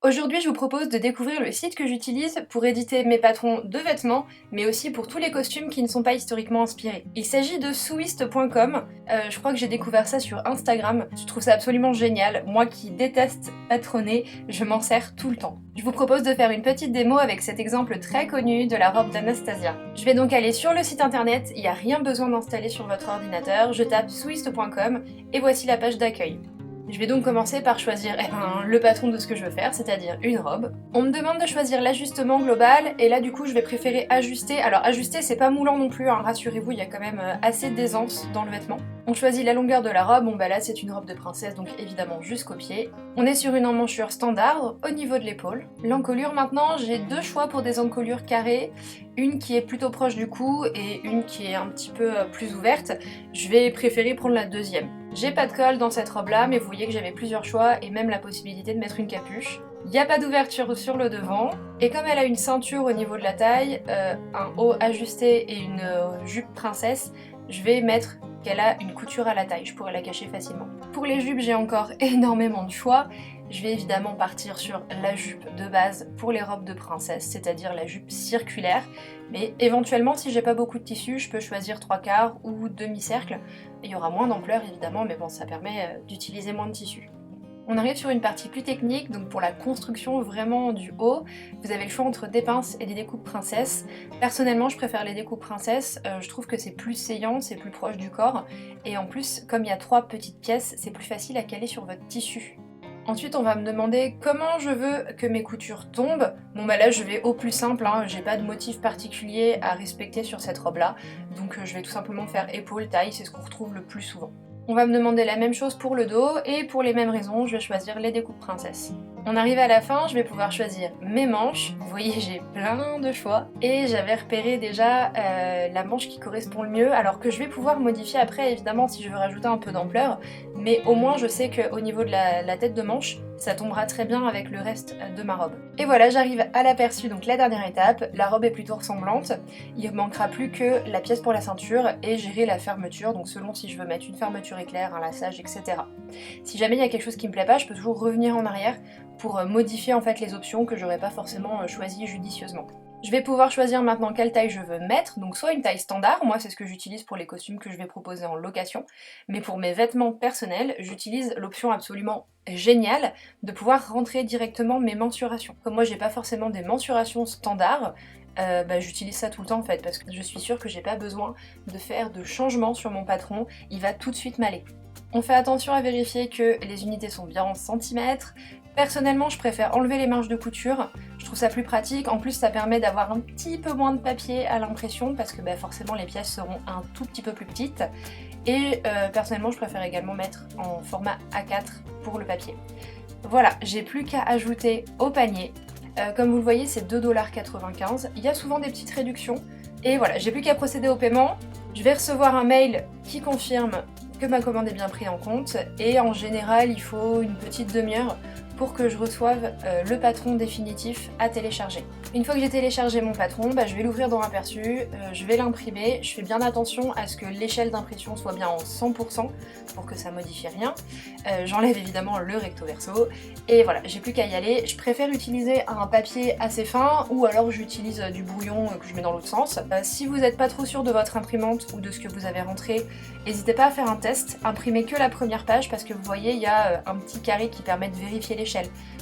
Aujourd'hui, je vous propose de découvrir le site que j'utilise pour éditer mes patrons de vêtements, mais aussi pour tous les costumes qui ne sont pas historiquement inspirés. Il s'agit de Sewist.com. Je crois que j'ai découvert ça sur Instagram. Je trouve ça absolument génial. Moi qui déteste patronner, je m'en sers tout le temps. Je vous propose de faire une petite démo avec cet exemple très connu de la robe d'Anastasia. Je vais donc aller sur le site internet, il n'y a rien besoin d'installer sur votre ordinateur, je tape Sewist.com et voici la page d'accueil. Je vais donc commencer par choisir le patron de ce que je veux faire, c'est-à-dire une robe. On me demande de choisir l'ajustement global, et là du coup je vais préférer ajuster. Alors ajuster c'est pas moulant non plus, hein, rassurez-vous, il y a quand même assez d'aisance dans le vêtement. On choisit la longueur de la robe, bon bah là c'est une robe de princesse donc évidemment jusqu'au pied. On est sur une emmanchure standard au niveau de l'épaule. L'encolure maintenant, j'ai deux choix pour des encolures carrées, une qui est plutôt proche du cou et une qui est un petit peu plus ouverte. Je vais préférer prendre la deuxième. J'ai pas de col dans cette robe là, mais vous voyez que j'avais plusieurs choix et même la possibilité de mettre une capuche. Il n'y a pas d'ouverture sur le devant, et comme elle a une ceinture au niveau de la taille, un haut ajusté et une jupe princesse, je vais mettre qu'elle a une couture à la taille, je pourrais la cacher facilement. Pour les jupes, j'ai encore énormément de choix. Je vais évidemment partir sur la jupe de base pour les robes de princesse, c'est-à-dire la jupe circulaire, mais éventuellement si j'ai pas beaucoup de tissu, je peux choisir 3/4 ou demi-cercle. Il y aura moins d'ampleur évidemment, mais bon, ça permet d'utiliser moins de tissu. On arrive sur une partie plus technique, donc pour la construction vraiment du haut, vous avez le choix entre des pinces et des découpes princesses. Personnellement, je préfère les découpes princesses, je trouve que c'est plus saillant, c'est plus proche du corps, et en plus, comme il y a 3 petites pièces, c'est plus facile à caler sur votre tissu. Ensuite, on va me demander comment je veux que mes coutures tombent. Bon bah là, je vais au plus simple, hein, j'ai pas de motif particulier à respecter sur cette robe-là, donc je vais tout simplement faire épaule, taille, c'est ce qu'on retrouve le plus souvent. On va me demander la même chose pour le dos, et pour les mêmes raisons, je vais choisir les découpes princesses. On arrive à la fin, je vais pouvoir choisir mes manches. Vous voyez, j'ai plein de choix. Et j'avais repéré déjà la manche qui correspond le mieux, alors que je vais pouvoir modifier après, évidemment, si je veux rajouter un peu d'ampleur. Mais au moins, je sais qu'au niveau de la tête de manche, ça tombera très bien avec le reste de ma robe. Et voilà, j'arrive à l'aperçu, donc la dernière étape. La robe est plutôt ressemblante. Il ne manquera plus que la pièce pour la ceinture et gérer la fermeture, donc selon si je veux mettre une fermeture éclair, un laçage, etc. Si jamais il y a quelque chose qui me plaît pas, je peux toujours revenir en arrière pour modifier en fait les options que j'aurais pas forcément choisies judicieusement. Je vais pouvoir choisir maintenant quelle taille je veux mettre, donc soit une taille standard, moi c'est ce que j'utilise pour les costumes que je vais proposer en location, mais pour mes vêtements personnels, j'utilise l'option absolument géniale de pouvoir rentrer directement mes mensurations. Comme moi j'ai pas forcément des mensurations standards, j'utilise ça tout le temps en fait, parce que je suis sûre que j'ai pas besoin de faire de changements sur mon patron, il va tout de suite m'aller. On fait attention à vérifier que les unités sont bien en centimètres. Personnellement, je préfère enlever les marges de couture, je trouve ça plus pratique, en plus ça permet d'avoir un petit peu moins de papier à l'impression parce que forcément les pièces seront un tout petit peu plus petites. Et personnellement, je préfère également mettre en format A4 pour le papier. Voilà, j'ai plus qu'à ajouter au panier. Comme vous le voyez, c'est 2,95 $. Il y a souvent des petites réductions. Et voilà, j'ai plus qu'à procéder au paiement. Je vais recevoir un mail qui confirme que ma commande est bien prise en compte. Et en général, il faut une petite demi-heure pour que je reçoive le patron définitif à télécharger. Une fois que j'ai téléchargé mon patron, je vais l'ouvrir dans Aperçu, je vais l'imprimer, je fais bien attention à ce que l'échelle d'impression soit bien en 100% pour que ça modifie rien. J'enlève évidemment le recto verso, et voilà, j'ai plus qu'à y aller. Je préfère utiliser un papier assez fin, ou alors j'utilise du brouillon que je mets dans l'autre sens. Si vous n'êtes pas trop sûr de votre imprimante ou de ce que vous avez rentré, n'hésitez pas à faire un test, imprimez que la première page parce que vous voyez, il y a un petit carré qui permet de vérifier l'échelle.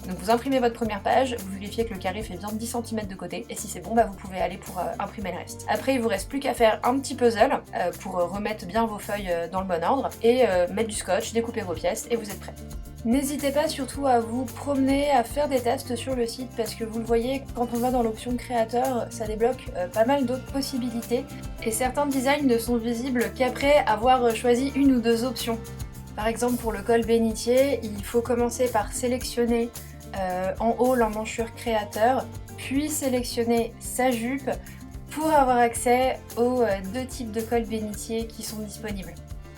Donc vous imprimez votre première page, vous vérifiez que le carré fait bien 10 cm de côté, et si c'est bon, vous pouvez aller pour imprimer le reste. Après, il vous reste plus qu'à faire un petit puzzle pour remettre bien vos feuilles dans le bon ordre, et mettre du scotch, découper vos pièces, et vous êtes prêts. N'hésitez pas surtout à vous promener, à faire des tests sur le site, parce que vous le voyez, quand on va dans l'option créateur, ça débloque pas mal d'autres possibilités, et certains designs ne sont visibles qu'après avoir choisi une ou deux options. Par exemple, pour le col bénitier, il faut commencer par sélectionner en haut l'emmanchure créateur, puis sélectionner sa jupe pour avoir accès aux deux types de col bénitier qui sont disponibles.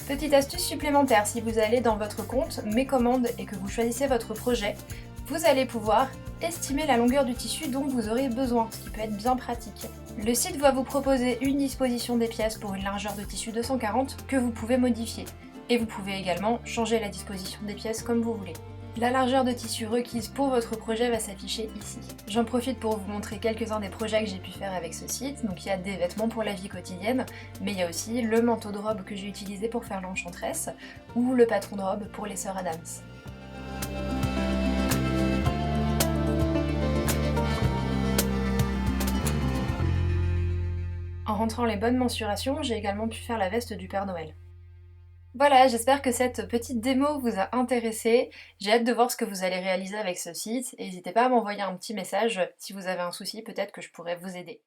Petite astuce supplémentaire, si vous allez dans votre compte Mes commandes et que vous choisissez votre projet, vous allez pouvoir estimer la longueur du tissu dont vous aurez besoin, ce qui peut être bien pratique. Le site va vous proposer une disposition des pièces pour une largeur de tissu 240 que vous pouvez modifier. Et vous pouvez également changer la disposition des pièces comme vous voulez. La largeur de tissu requise pour votre projet va s'afficher ici. J'en profite pour vous montrer quelques-uns des projets que j'ai pu faire avec ce site. Donc il y a des vêtements pour la vie quotidienne, mais il y a aussi le manteau de robe que j'ai utilisé pour faire l'enchantresse, ou le patron de robe pour les sœurs Adams. En rentrant les bonnes mensurations, j'ai également pu faire la veste du Père Noël. Voilà, j'espère que cette petite démo vous a intéressé. J'ai hâte de voir ce que vous allez réaliser avec ce site. Et n'hésitez pas à m'envoyer un petit message si vous avez un souci, peut-être que je pourrais vous aider.